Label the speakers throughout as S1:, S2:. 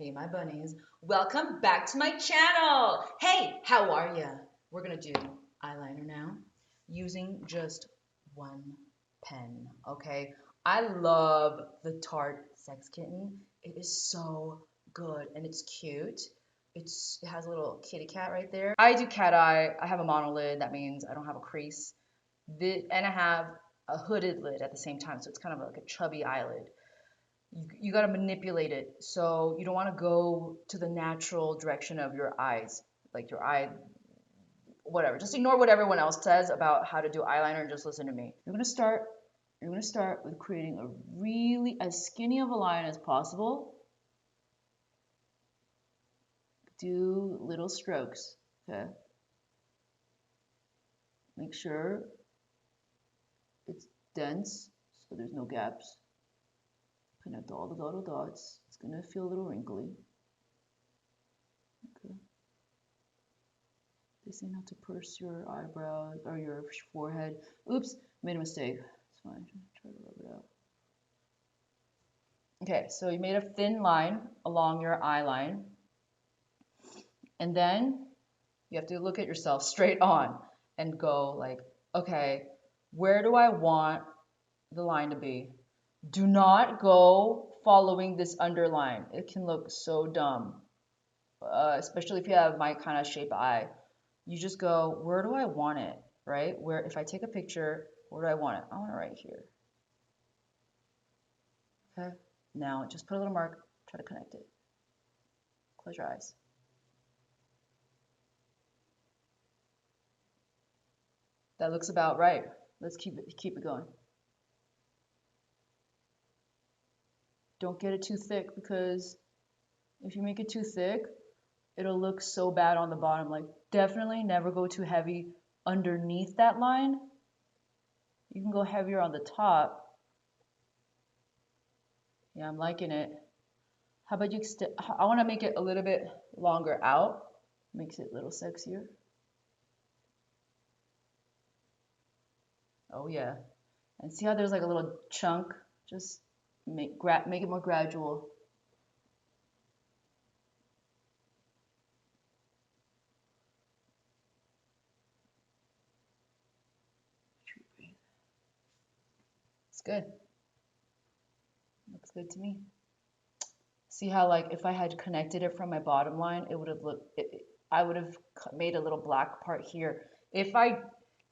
S1: Hey, my bunnies. Welcome back to my channel. Hey, how are ya? We're gonna do eyeliner now using just one pen, okay? I love the Tarte Sex Kitten. It is so good and it's cute. It has a little kitty cat right there. I do cat eye. I have a monolid. That means I don't have a crease. And I have a hooded lid at the same time, so it's kind of like a chubby eyelid. You got to manipulate it, so you don't want to go to the natural direction of your eyes, like your eye, whatever. Just ignore what everyone else says about how to do eyeliner and just listen to me. You're gonna start with creating a really as skinny of a line as possible. Do little strokes, okay? Make sure it's dense so there's no gaps. Connect all the little dots. It's gonna feel a little wrinkly. Okay. They say not to purse your eyebrows or your forehead. Oops, made a mistake. It's fine. Try to rub it out. Okay, so you made a thin line along your eye line. And then you have to look at yourself straight on and go like, okay, where do I want the line to be? Do not go following this underline. It can look so dumb, especially if you have my kind of shape eye. You just go, where do I want it, right? Where, if I take a picture, where do I want it? I want it right here. Okay, now just put a little mark, try to connect it. Close your eyes. That looks about right. Let's keep it going. Don't get it too thick, because if you make it too thick, it'll look so bad on the bottom. Like, definitely never go too heavy underneath that line. You can go heavier on the top. Yeah, I'm liking it. How about you extend? I want to make it a little bit longer out. Makes it a little sexier. Oh yeah. And see how there's like a little chunk? Just make it more gradual. It's good. Looks good to me. See how, like, if I had connected it from my bottom line, it would have looked, I would have made a little black part here. If I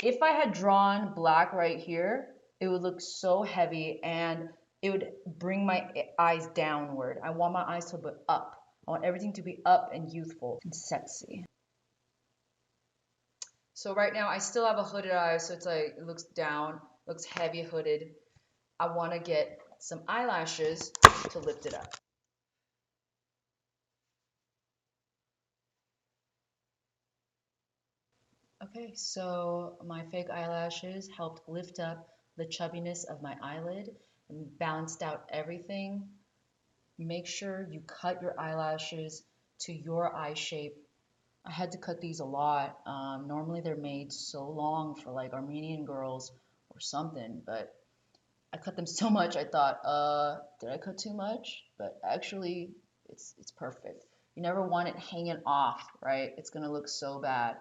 S1: had drawn black right here, it would look so heavy and it would bring my eyes downward. I want my eyes to be up. I want everything to be up and youthful and sexy. So right now I still have a hooded eye, so it's like, it looks down, looks heavy hooded. I want to get some eyelashes to lift it up. Okay, so my fake eyelashes helped lift up the chubbiness of my eyelid and balanced out everything. Make sure you cut your eyelashes to your eye shape. I had to cut these a lot. Normally they're made so long for like Armenian girls or something, but I cut them so much I thought, did I cut too much? But actually, it's perfect. You never want it hanging off, right? It's gonna look so bad.